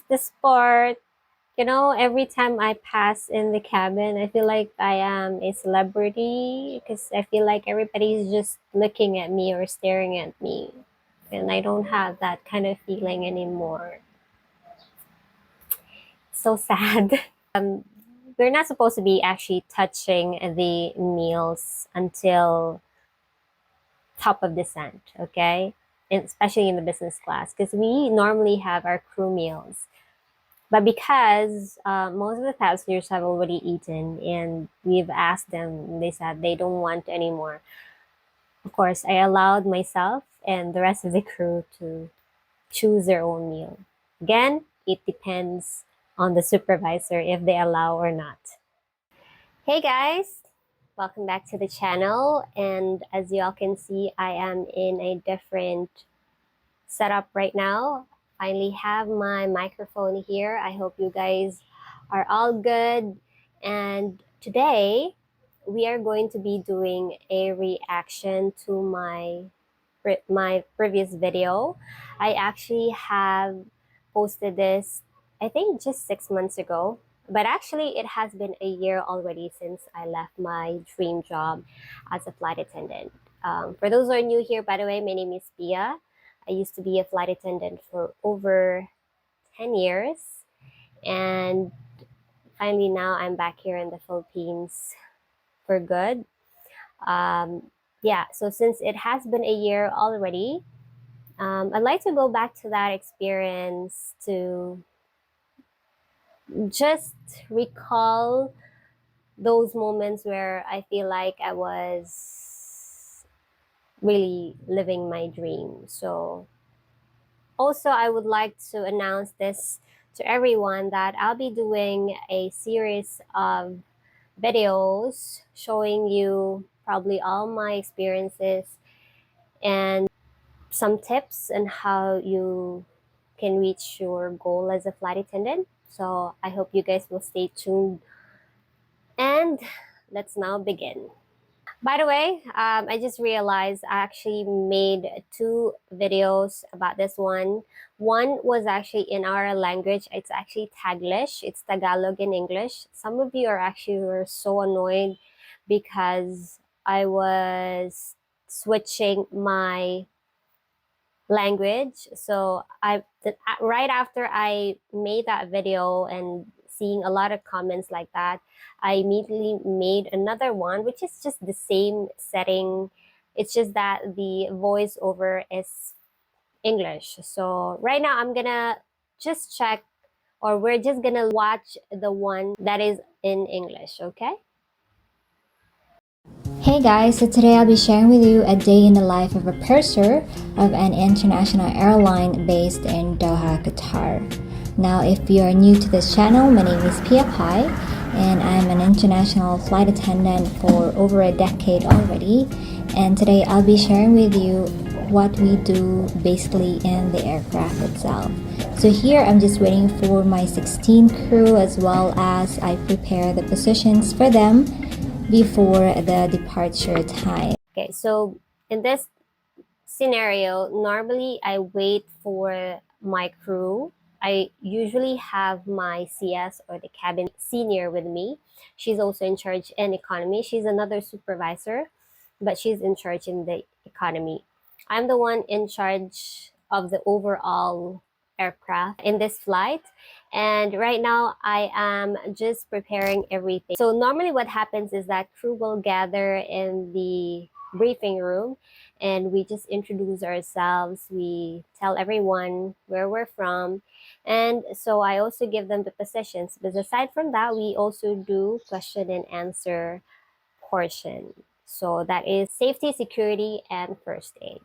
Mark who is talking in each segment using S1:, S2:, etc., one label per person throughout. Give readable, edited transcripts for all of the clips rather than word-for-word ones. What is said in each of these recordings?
S1: this part, every time I pass in the cabin, I feel like I am a celebrity because I feel like everybody's just looking at me or staring at me. And I don't have that kind of feeling anymore. So sad. We're not supposed to be actually touching the meals until top of descent, okay? And especially in the business class, because we normally have our crew meals. But because most of the passengers have already eaten and we've asked them, they said they don't want anymore. Of course, I allowed myself and the rest of the crew to choose their own meal. Again, it depends on the supervisor if they allow or not. Hey guys, welcome back to the channel. And as you all can see, I am in a different setup right now. Finally have my microphone here. I hope you guys are all good. And today we are going to be doing a reaction to my previous video. I actually have posted this, I think, just 6 months ago. But actually, it has been a year already since I left my dream job as a flight attendant. For those who are new here, by the way, my name is Pia. I used to be a flight attendant for over 10 years. And finally, now I'm back here in the Philippines for good. Yeah, so since it has been a year already, I'd like to go back to that experience to just recall those moments where I feel like I was really living my dream. So also, I would like to announce this to everyone that I'll be doing a series of videos showing you probably all my experiences and some tips on how you can reach your goal as a flight attendant. So I hope you guys will stay tuned. And let's now begin. By the way, I just realized I actually made 2 videos about this one. One was actually in our language. It's actually Taglish. It's Tagalog in English. Some of you are actually were so annoyed because I was switching my language. So right after I made that video and seeing a lot of comments like that, I immediately made another one, which is just the same setting. It's just that the voiceover is English. So right now I'm gonna just check, or we're just gonna watch the one that is in English, okay?
S2: Hey guys, so today I'll be sharing with you a day in the life of a purser of an international airline based in Doha, Qatar. Now, if you are new to this channel, my name is Piapie and I'm an international flight attendant for over a decade already. And today I'll be sharing with you what we do basically in the aircraft itself. So here I'm just waiting for my 16 crew as well as I prepare the positions for them before the departure time.
S1: Okay, so in this scenario, normally I wait for my crew. I usually have my CS or the cabin senior with me. She's also in charge in economy. She's another supervisor, but she's in charge in the economy. I'm the one in charge of the overall aircraft in this flight. And right now I am just preparing everything. So normally what happens is that crew will gather in the briefing room and we just introduce ourselves. We tell everyone where we're from. And so I also give them the positions. But aside from that, we also do question and answer portion. So that is safety, security, and first aid.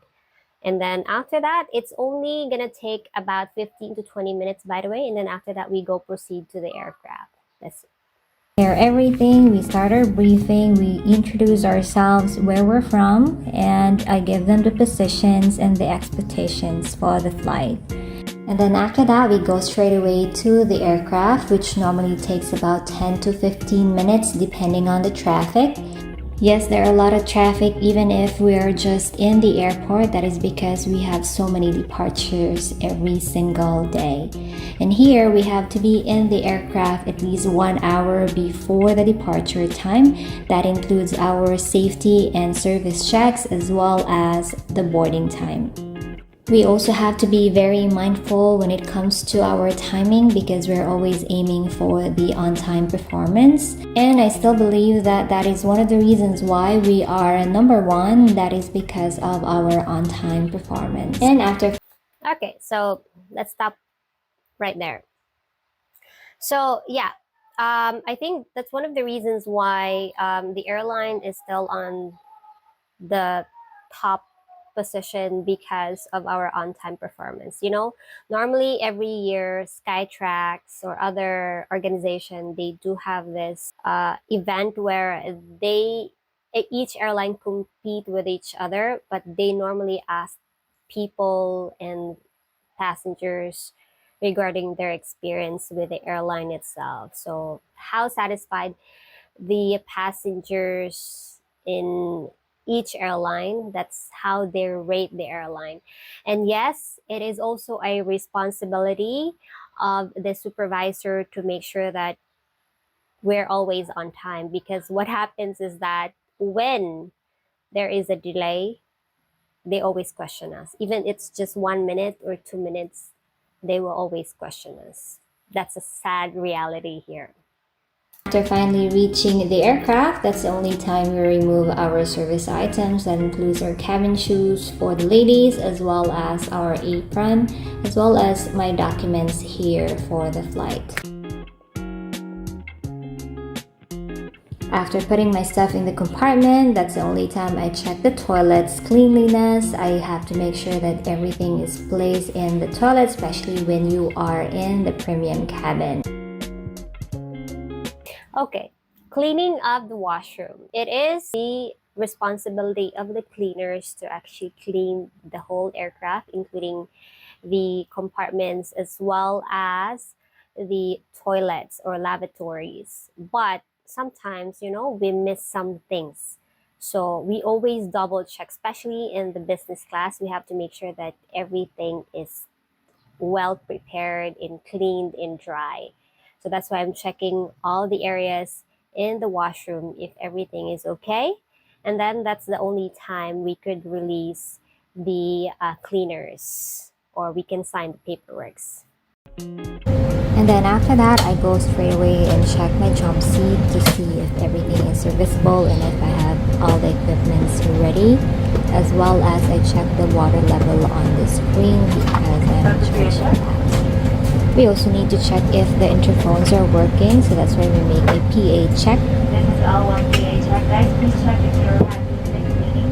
S1: And then after that, it's only gonna take about 15 to 20 minutes, by the way. And then after that, we go proceed to the aircraft. That's it.
S2: Share everything, we start our briefing, we introduce ourselves, where we're from, and I give them the positions and the expectations for the flight. And then after that, we go straight away to the aircraft, which normally takes about 10 to 15 minutes depending on the traffic. Yes, there are a lot of traffic even if we are just in the airport. That is because we have so many departures every single day. And here we have to be in the aircraft at least 1 hour before the departure time. That includes our safety and service checks as well as the boarding time. We also have to be very mindful when it comes to our timing because we're always aiming for the on-time performance. And I still believe that that is one of the reasons why we are number one. That is because of our on-time performance. And after
S1: Okay, so let's stop right there. So yeah, I think that's one of the reasons why the airline is still on the top position because of our on-time performance. You know, normally every year Skytrax or other organization, they do have this event where each airline compete with each other, but they normally ask people and passengers regarding their experience with the airline itself. So how satisfied the passengers in each airline, that's how they rate the airline. And yes, it is also a responsibility of the supervisor to make sure that we're always on time, because what happens is that when there is a delay, they always question us. Even it's just 1 minute or 2 minutes, they will always question us. That's a sad reality here.
S2: After finally reaching the aircraft, that's the only time we remove our service items. That includes our cabin shoes for the ladies, as well as our apron, as well as my documents here for the flight. After putting my stuff in the compartment, that's the only time I check the toilet's cleanliness. I have to make sure that everything is placed in the toilet, especially when you are in the premium cabin.
S1: Okay, cleaning of the washroom. It is the responsibility of the cleaners to actually clean the whole aircraft, including the compartments as well as the toilets or lavatories. But sometimes, you know, we miss some things. So we always double check, especially in the business class. We have to make sure that everything is well prepared and cleaned and dry. So that's why I'm checking all the areas in the washroom if everything is okay. And then that's the only time we could release the cleaners, or we can sign the paperwork.
S2: And then after that, I go straight away and check my jump seat to see if everything is serviceable and if I have all the equipments ready, as well as I check the water level on the screen because I'm in charge of that. We also need to check if the interphones are working, so that's why we make a PA check.
S3: This is L1 PA check. Guys, please check if you're happy with the cleaning.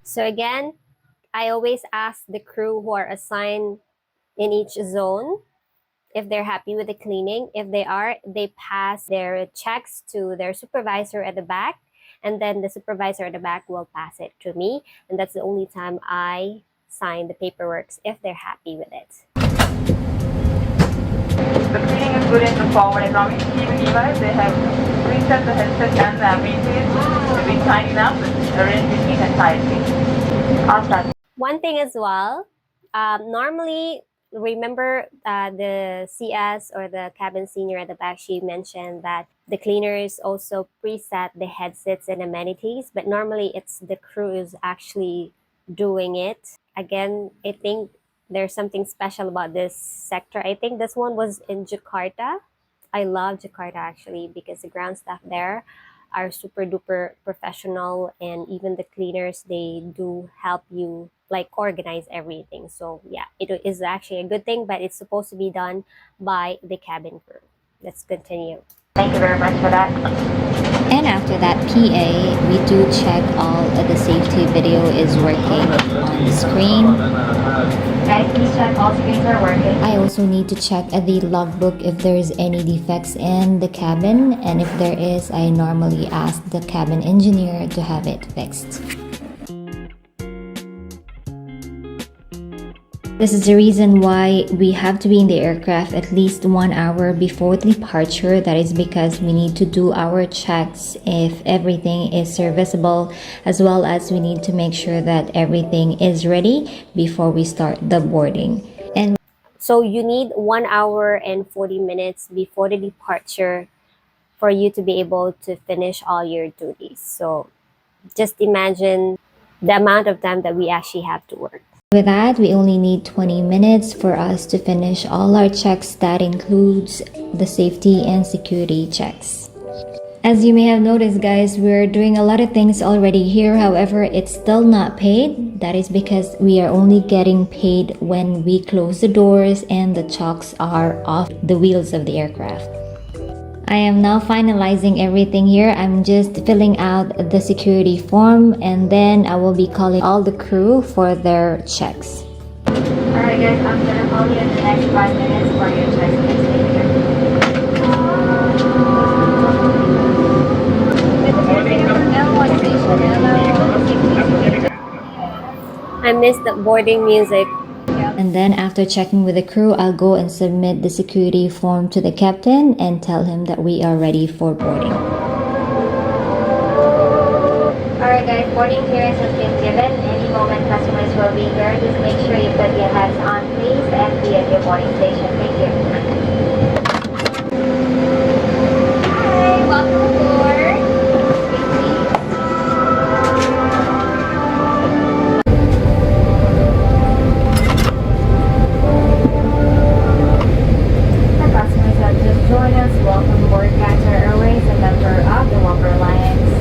S1: So again, I always ask the crew who are assigned in each zone if they're happy with the cleaning. If they are, they pass their checks to their supervisor at the back, and then the supervisor at the back will pass it to me, and that's the only time I sign the paperwork if they're happy with it.
S3: The cleaning is good in the forward economy. Even device, they have preset the headset and the amenities. They've been kind enough to arrange it neat and tidy. I'll start.
S1: One thing as well, normally, remember the CS or the cabin senior at the back, she mentioned that the cleaners also preset the headsets and amenities, but normally it's the crew is actually doing it. Again, I think there's something special about this sector. I think this one was in Jakarta. I love Jakarta actually because the ground staff there are super duper professional, and even the cleaners, they do help you like organize everything. So yeah, it is actually a good thing, but it's supposed to be done by the cabin crew. Let's continue.
S3: Thank you very much for that.
S2: And after that PA, we do check all of the safety video is working on the screen.
S3: Guys, please check all screens are working.
S2: I also need to check at the logbook if there is any defects in the cabin, and if there is, I normally ask the cabin engineer to have it fixed. This is the reason why we have to be in the aircraft at least 1 hour before the departure. That is because we need to do our checks if everything is serviceable, as well as we need to make sure that everything is ready before we start the boarding. And
S1: So you need 1 hour and 40 minutes before the departure for you to be able to finish all your duties. So just imagine the amount of time that we actually have to work.
S2: with that, we only need 20 minutes for us to finish all our checks. That includes the safety and security checks. As you may have noticed, guys, we're doing a lot of things already here. However, it's still not paid. That is because we are only getting paid when we close the doors and the chocks are off the wheels of the aircraft. I am now finalizing everything here. I'm just filling out the security form, and then I will be calling all the crew for their checks.
S4: Alright guys, I'm gonna call you in the next 5 minutes for your checks. Please stay here.
S1: I missed the boarding music.
S2: And then after checking with the crew, I'll go and submit the security form to the captain and tell him that we are ready for boarding.
S4: Alright guys, boarding clearance has been given. Any moment customers will be here. Just make sure you put your hats on please and be at your boarding station. Thank you. Hi, welcome aboard. The customers that just joined us, welcome aboard Qatar Airways, a member of the Walker Alliance.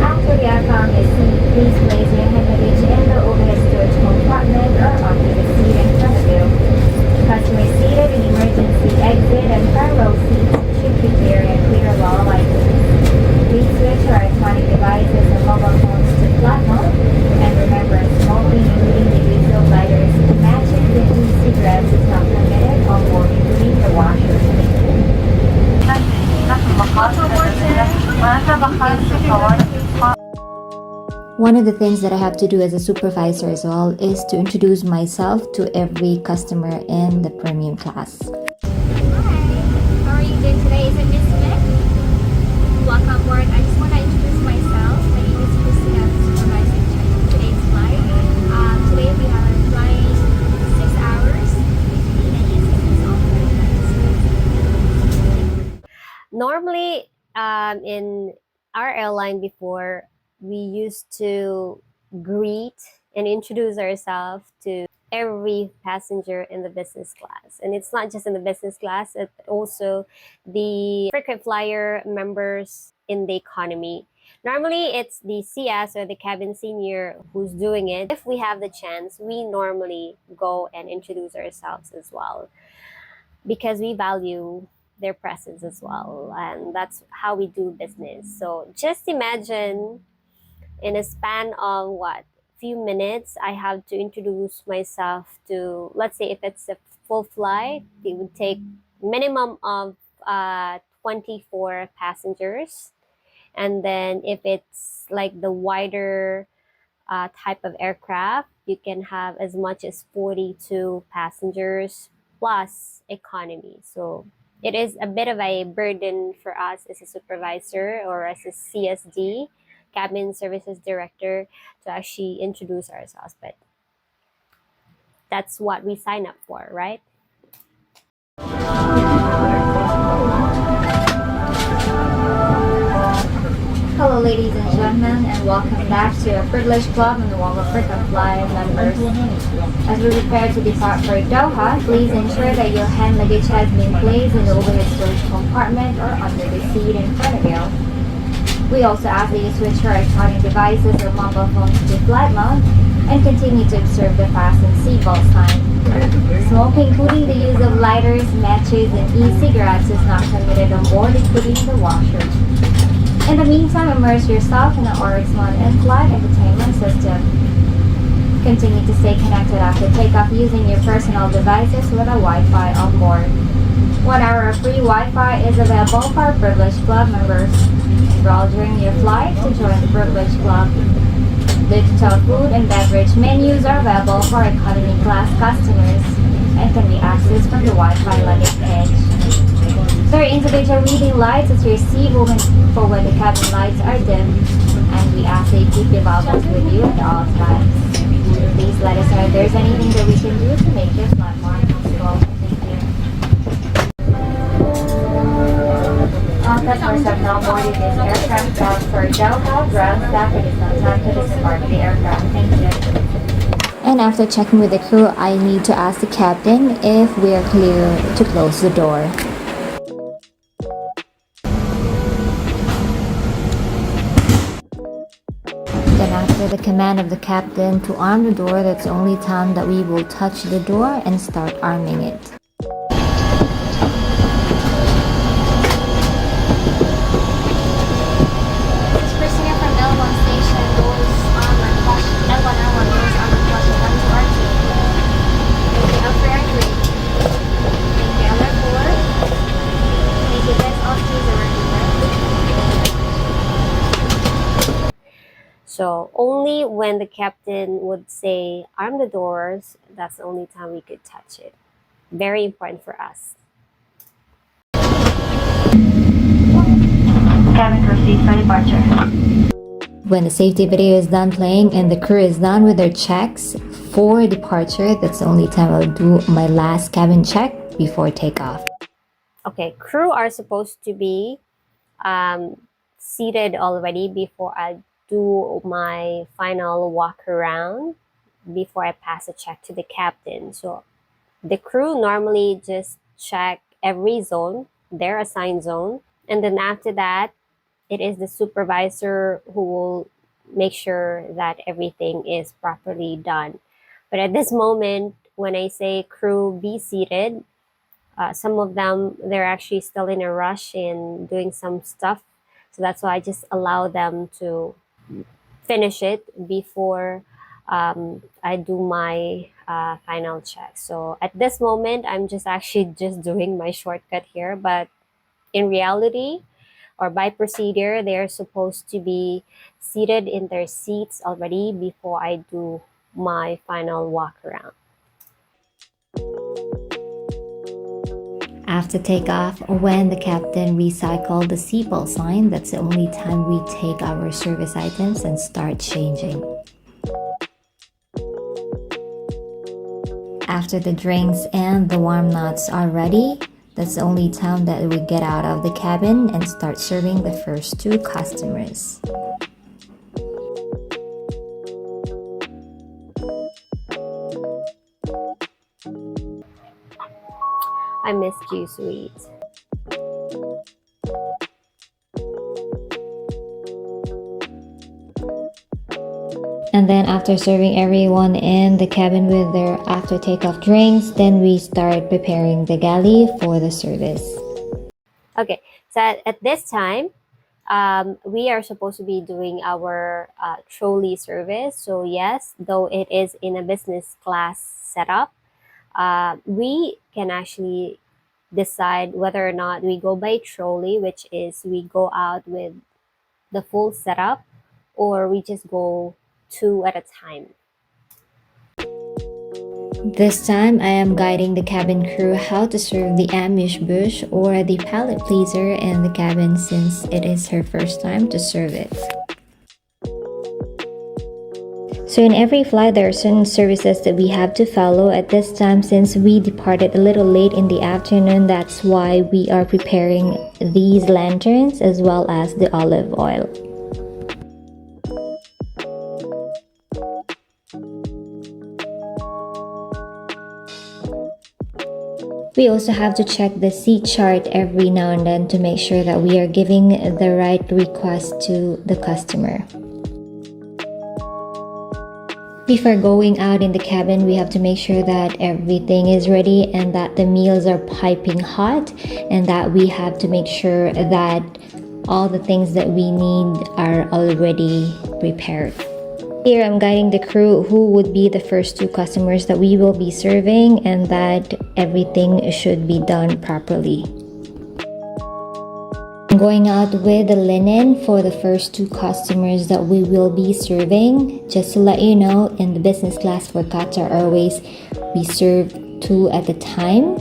S4: After the outbound is seat, please place your hand luggage in the overhead storage compartment or onto the seat in front of you. Customers seated in emergency exit and front row seats should be clear and clear of all items. Please switch your electronic devices and mobile phones to flight mode. And remember, smoking, including the use of lighters, matches, and e-cigarettes is not permitted on board, including the washer.
S2: One of the things that I have to do as a supervisor as well is to introduce myself to every customer in the premium class.
S4: How are you doing today? Is it Miss Smith? Welcome aboard. I just want to introduce myself. My name is Christina, I'm the supervisor in charge of today's flight. Today we are flying 6 hours between the East Coast of the United States.
S1: Normally, in our airline before, we used to greet and introduce ourselves to every passenger in the business class. And it's not just in the business class, it's also the frequent flyer members in the economy. Normally, it's the CS or the cabin senior who's doing it. If we have the chance, we normally go and introduce ourselves as well because we value their presence as well. And that's how we do business. So just imagine in a span of few minutes, I have to introduce myself to, let's say if it's a full flight, it would take minimum of 24 passengers. And then if it's like the wider type of aircraft, you can have as much as 42 passengers plus economy. So it is a bit of a burden for us as a supervisor or as a CSD, cabin services director, to actually introduce ourselves, but that's what we sign up for, right?
S4: Hello ladies and gentlemen, and welcome back to a Privilege Club on the Wall of Frequent Flyer members. As we prepare to depart for Doha, please ensure that your hand luggage has been placed in the overhead storage compartment or under the seat in front of you. We also ask that you switch your electronic devices or mobile phones to flight mode and continue to observe the fasten seatbelt sign. Smoking, including the use of lighters, matches, and e-cigarettes is not permitted on board, including the washer. In the meantime, immerse yourself in the Oryx-1 in-flight entertainment system. Continue to stay connected after takeoff using your personal devices with a Wi-Fi on board. 1 hour of free Wi-Fi is available for our Privilege Club members. Enroll during your flight to join the Privilege Club. Digital food and beverage menus are available for economy class customers and can be accessed from the Wi-Fi luggage edge. There are individual reading lights at your seat for when the cabin lights are dim, and we ask that you keep your valuables with you at all times. Please let us know if there's anything that we can do to make your flight more comfortable. Thank you. All customers have now boarded this aircraft bound for Doha. Ground staff, it is now time to disembark the aircraft. Thank you.
S2: And after checking with the crew, I need to ask the captain if we are clear to close the door. Then after the command of the captain to arm the door, that's the only time that we will touch the door and start arming it.
S4: Personnel from L1 station goes on and flush. L1 goes on and flush 1 to R2. Thank you, L3 R3. Thank you, L4. Thank you, guys. All keys are working well.
S1: So only when the captain would say arm the doors, that's the only time we could touch it. Very important for us.
S3: Cabin proceed for departure.
S2: When the safety video is done playing and the crew is done with their checks for departure, that's the only time I'll do my last cabin check before takeoff.
S1: Okay, crew are supposed to be seated already before I do my final walk around before I pass a check to the captain. So the crew normally just check every zone, their assigned zone, and then after that, it is the supervisor who will make sure that everything is properly done. But at this moment, when I say crew be seated, some of them, they're actually still in a rush in doing some stuff. So that's why I just allow them to finish it before I do my final check. So at this moment, I'm just actually just doing my shortcut here. But in reality, or by procedure, they're supposed to be seated in their seats already before I do my final walk around.
S2: After takeoff, when the captain recycled the seatbelt sign, that's the only time we take our service items and start changing. After the drinks and the warm nuts are ready, that's the only time that we get out of the cabin and start serving the first 2 customers.
S1: I missed you, sweet.
S2: And then after serving everyone in the cabin with their after takeoff drinks, then we start preparing the galley for the service.
S1: Okay, so at this time, we are supposed to be doing our trolley service. So yes, though it is in a business class setup, we can actually decide whether or not we go by trolley, which is we go out with the full setup, or we just go 2 at a time.
S2: This time, I am guiding the cabin crew how to serve the amuse bush or the palate pleaser in the cabin since it is her first time to serve it. So in every flight, there are certain services that we have to follow. At this time, since we departed a little late in the afternoon, that's why we are preparing these lanterns as well as the olive oil. We also have to check the seat chart every now and then to make sure that we are giving the right request to the customer. Before going out in the cabin, we have to make sure that everything is ready and that the meals are piping hot, and that we have to make sure that all the things that we need are already prepared. Here I'm guiding the crew who would be the first 2 customers that we will be serving, and that everything should be done properly. I'm going out with the linen for the first two customers that we will be serving. Just to let you know, in the business class for Qatar Airways, we serve two at a time,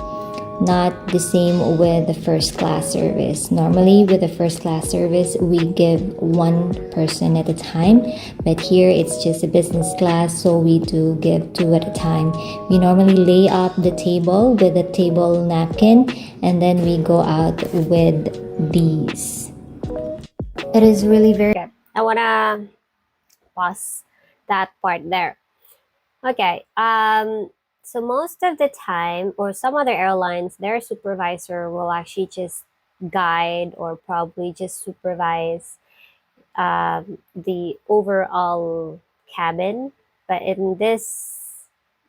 S2: not the same with the first class service. Normally with the first class service, we give one person at a time, but here it's just a business class, so we do give two at a time. We normally lay up the table with a table napkin, and then we go out with these. It is really very
S1: Okay, I wanna pause that part there. Okay. So most of the time, or some other airlines, their supervisor will actually just guide or probably just supervise the overall cabin. But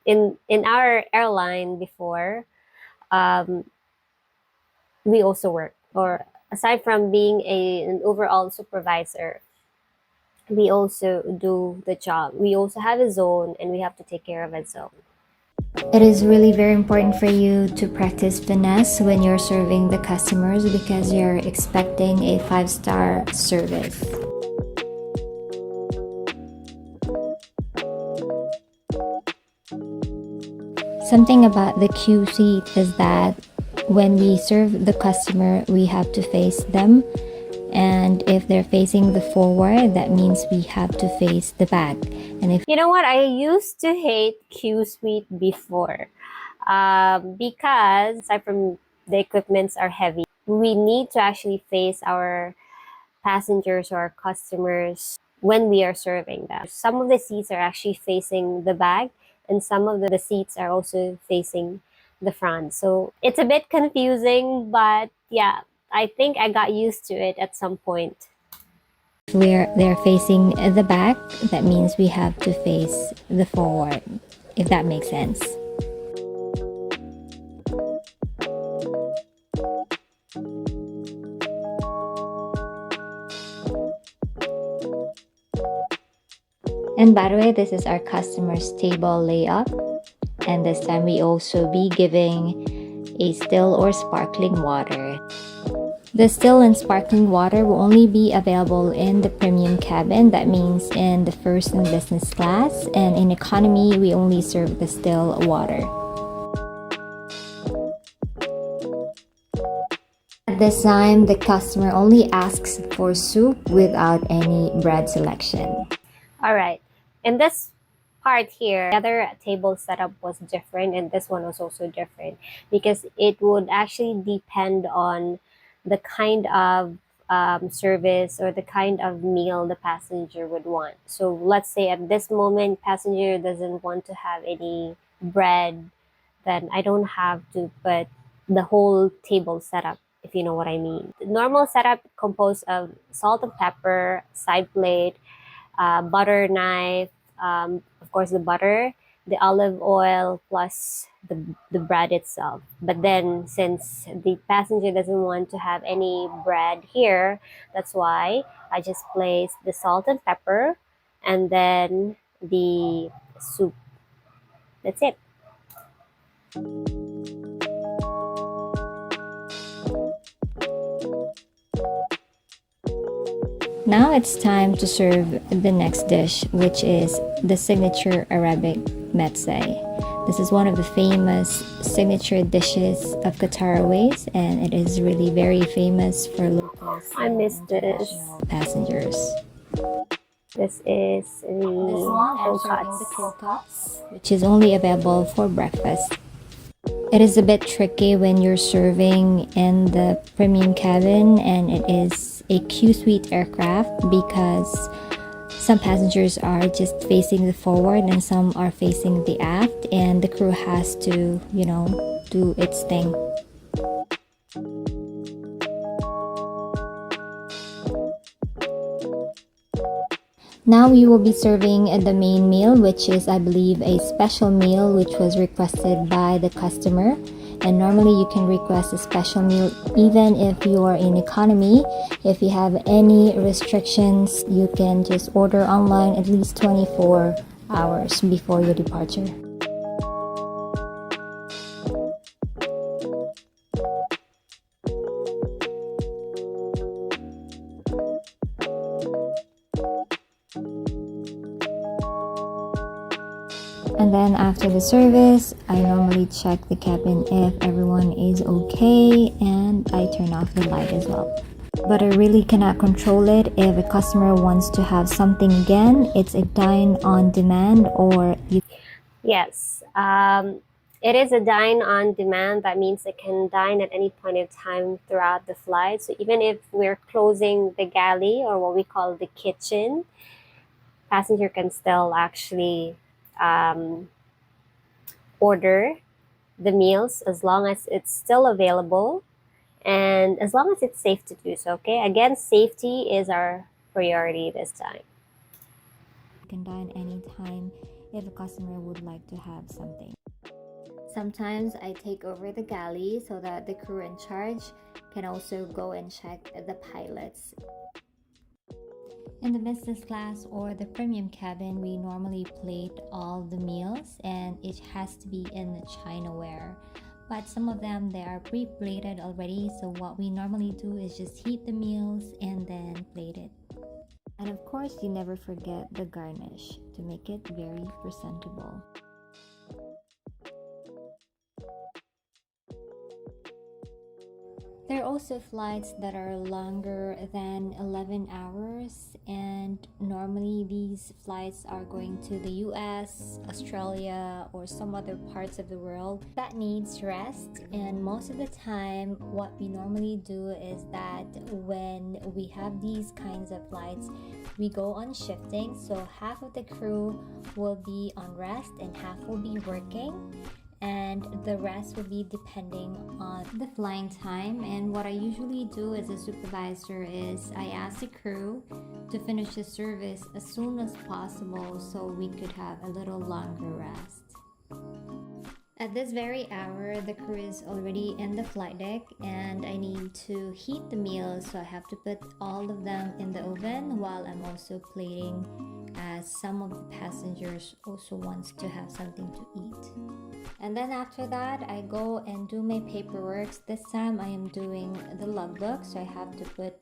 S1: in our airline before, um, we also work, or aside from being an overall supervisor, we also do the job. We also have a zone, and we have to take care of a zone.
S2: It is really very important for you to practice finesse when you're serving the customers because you're expecting a 5-star service. Something about the queue seat is that when we serve the customer, we have to face them. And if they're facing the forward, that means we have to face the back. And if
S1: You know what? I used to hate Q Suite before, because aside from the equipments are heavy, we need to actually face our passengers or our customers when we are serving them. Some of the seats are actually facing the back, and some of the seats are also facing the front. So it's a bit confusing, but yeah, I think I got used to it at some point.
S2: they're facing the back, that means we have to face the forward, if that makes sense. And by the way, this is our customer's table layup. And this time we also be giving a still or sparkling water. The still and sparkling water will only be available in the premium cabin. That means in the first and business class. And in economy, we only serve the still water. At this time, the customer only asks for soup without any bread selection.
S1: All right. In this part here, the other table setup was different, and this one was also different because it would actually depend on the kind of service or the kind of meal the passenger would want. So let's say at this moment, passenger doesn't want to have any bread, then I don't have to put the whole table setup, if you know what I mean. The normal setup composed of salt and pepper, side plate, butter knife, of course the butter, the olive oil, plus the bread itself. But then since the passenger doesn't want to have any bread here, that's why I just place the salt and pepper and then the soup. That's it.
S2: Now it's time to serve the next dish, which is the signature Arabic mezze. This is one of the famous signature dishes of Qatar Airways, and it is really very famous for locals
S1: I miss this.
S2: passengers.
S1: This is the
S2: Cold cuts, which is only available for breakfast. It is a bit tricky when you're serving in the premium cabin, and it is a Q suite aircraft because some passengers are just facing the forward and some are facing the aft, and the crew has to, do its thing. Now we will be serving the main meal, which is, I believe, a special meal which was requested by the customer. And normally you can request a special meal even if you are in economy. If you have any restrictions, you can just order online at least 24 hours before your departure. And then after the service, I normally check the cabin if everyone is okay, and I turn off the light as well. But I really cannot control it. If a customer wants to have something again, it's a dine on demand, or you...
S1: Yes, it is a dine on demand. That means it can dine at any point in time throughout the flight. So even if we're closing the galley, or what we call the kitchen, passenger can still actually order the meals as long as it's still available and as long as it's safe to do so. Okay, again, safety is our priority this time.
S2: You can dine anytime if a customer would like to have something. Sometimes I take over the galley so that the crew in charge can also go and check the pilots. In the business class or the premium cabin, we normally plate all the meals, and it has to be in the Chinaware. But some of them, they are pre-plated already, so what we normally do is just heat the meals and then plate it. And of course, you never forget the garnish to make it very presentable. There are also flights that are longer than 11 hours, and normally these flights are going to the US, Australia, or some other parts of the world that needs rest. And most of the time, what we normally do is that when we have these kinds of flights, we go on shifting. So half of the crew will be on rest and half will be working, and the rest will be depending on the flying time. And what I usually do as a supervisor is I ask the crew to finish the service as soon as possible so we could have a little longer rest. At this very hour, the crew is already in the flight deck and I need to heat the meals, so I have to put all of them in the oven while I'm also plating, as some of the passengers also wants to have something to eat. And then after that, I go and do my paperwork. This time I am doing the logbook, so I have to put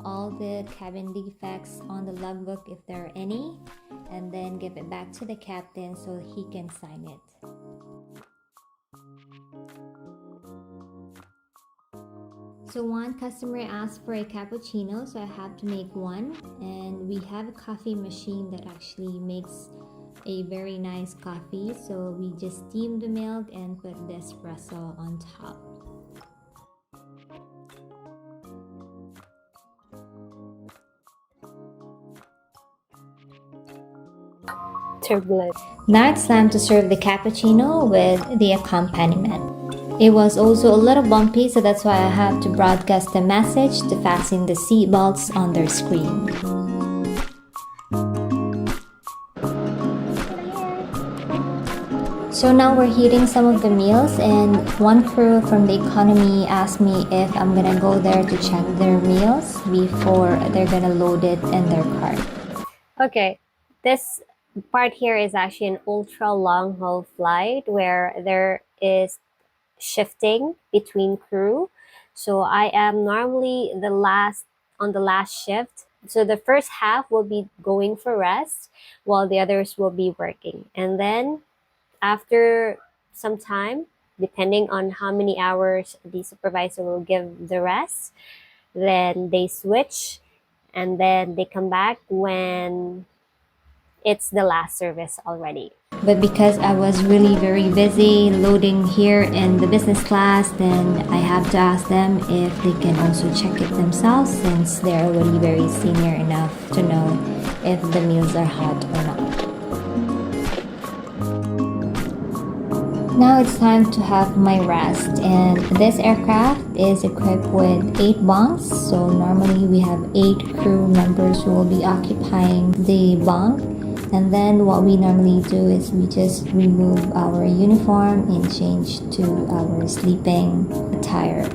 S2: all the cabin defects on the logbook if there are any, and then give it back to the captain so he can sign it. So one customer asked for a cappuccino, so I have to make one, and we have a coffee machine that actually makes a very nice coffee, so we just steam the milk and put the espresso on top.
S1: Turbulent.
S2: Now it's time to serve the cappuccino with the accompaniment. It was also a little bumpy, so that's why I have to broadcast the message to fasten the seat belts on their screen. So now we're heating some of the meals, and one crew from the economy asked me if I'm gonna go there to check their meals before they're gonna load it in their cart.
S1: Okay, this part here is actually an ultra long haul flight where there is shifting between crew. So I am normally on the last shift. So the first half will be going for rest while the others will be working. And then after some time, depending on how many hours the supervisor will give the rest, then they switch and then they come back when it's the last service already.
S2: But because I was really very busy loading here in the business class, then I have to ask them if they can also check it themselves, since they're already very senior enough to know if the meals are hot or not. Now it's time to have my rest, and this aircraft is equipped with 8 bunks. So normally we have 8 crew members who will be occupying the bunk. And then what we normally do is we just remove our uniform and change to our sleeping attire.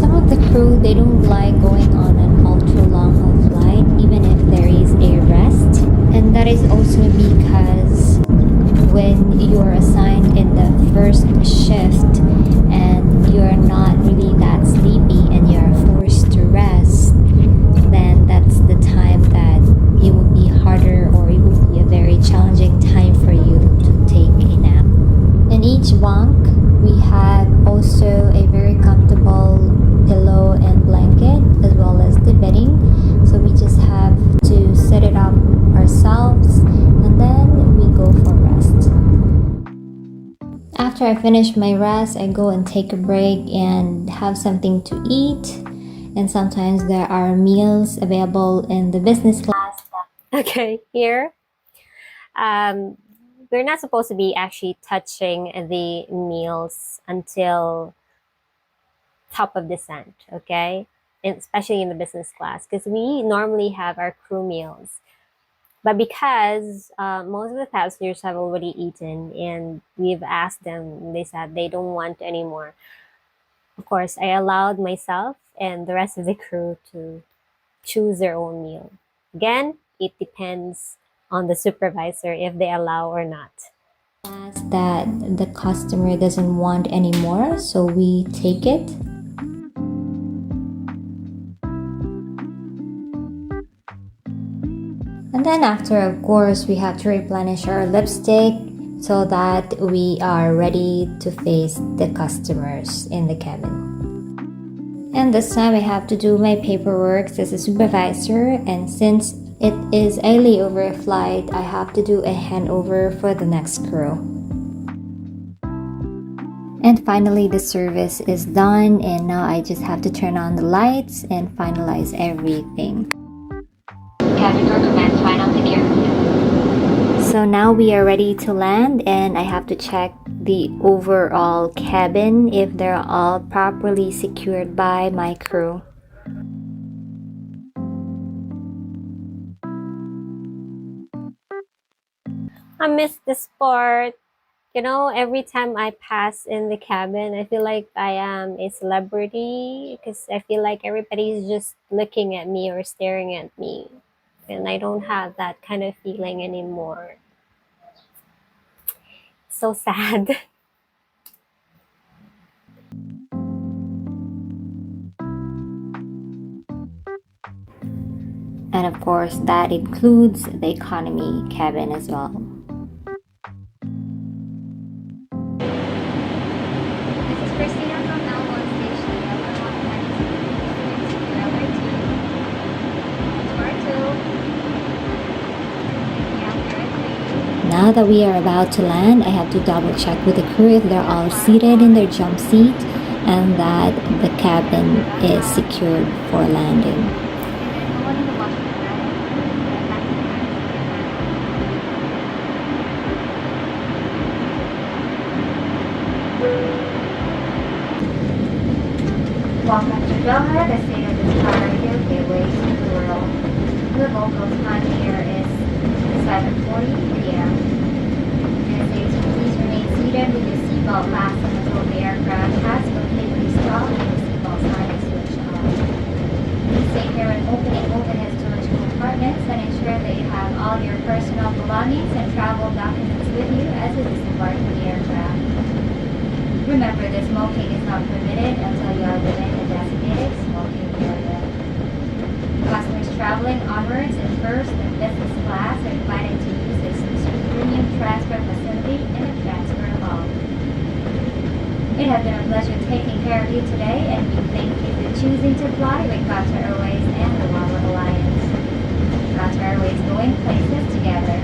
S2: Some of the crew, they don't like going on an ultra long haul flight even if there is a rest. And that is also because when you're assigned in the first shift and you're not really that sleepy and you're forced to rest, then that's the time that it will be harder, or it will be a very challenging time for you finish my rest, I go and take a break and have something to eat. And sometimes there are meals available in the business class.
S1: Okay, here. We're not supposed to be actually touching the meals until top of descent, okay? And especially in the business class, because we normally have our crew meals. But because most of the passengers have already eaten and we've asked them, they said they don't want anymore. Of course, I allowed myself and the rest of the crew to choose their own meal. Again, it depends on the supervisor if they allow or not.
S2: That the customer doesn't want anymore, so we take it. And then after, of course, we have to replenish our lipstick so that we are ready to face the customers in the cabin. And this time I have to do my paperwork as a supervisor, and since it is a layover flight, I have to do a handover for the next crew. And finally, the service is done, and now I just have to turn on the lights and finalize everything.
S4: Cabin door commands final security.
S2: So now we are ready to land, and I have to check the overall cabin if they're all properly secured by my crew.
S1: I miss this part. You know, every time I pass in the cabin, I feel like I am a celebrity because I feel like everybody's just looking at me or staring at me. And I don't have that kind of feeling anymore. So sad.
S2: And of course, that includes the economy cabin as well.
S4: This is Christina from L1 station. L1
S2: Now that we are about to land, I have to double check with the crew if they're all seated in their jump seat and that the cabin is secured for landing.
S4: Welcome to Doha, the state of this Caribbean gateway to the world. The local time here is 7:40 p.m. And please remain seated with your seatbelt fastened until the aircraft has completely stopped and the seatbelt sign is switched on. Please take care when opening overhead storage compartments and ensure that you have all your personal belongings and travel documents with you as you disembark from the aircraft. Remember that smoking is not permitted until you are within the designated smoking area. Customers traveling onwards in first and business class are invited to use the exclusive premium transfer facility in the transfer hall. It has been a pleasure taking care of you today, and we thank you for choosing to fly with Qatar Airways and the Wallet Alliance. Qatar Airways going places together.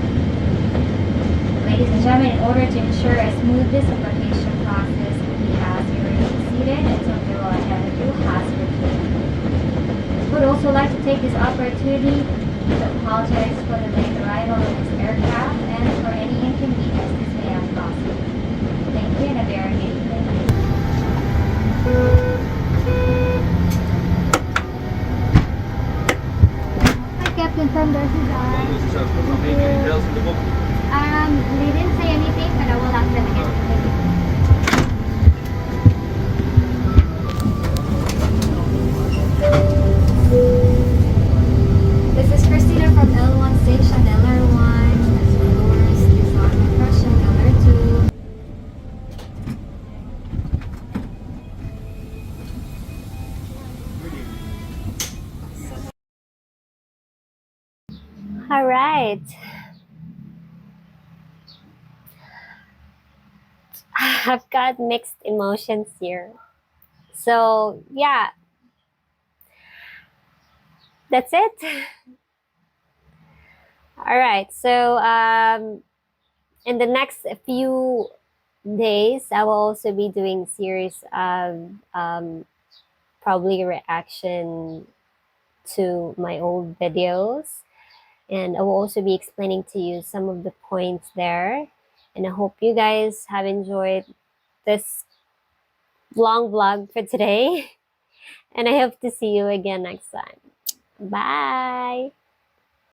S4: Ladies and gentlemen, in order to ensure a smooth disembarkation process, we ask you to remain seated until the row ahead of you has repeated. Would also like to take this opportunity to apologize for the late arrival of this aircraft and for any inconvenience this may have caused you. Thank you and a very good evening. Hi, Captain, from there to they didn't say anything, but I will ask them again. This is Christina from L1 station, LR1. As your doors disarm impression, LR2.
S1: All right. I've got mixed emotions here. So, yeah, that's it. All right. So, in the next few days, I will also be doing series of probably reaction to my old videos, and I will also be explaining to you some of the points there. And I hope you guys have enjoyed this long vlog for today. And I hope to see you again next time. Bye.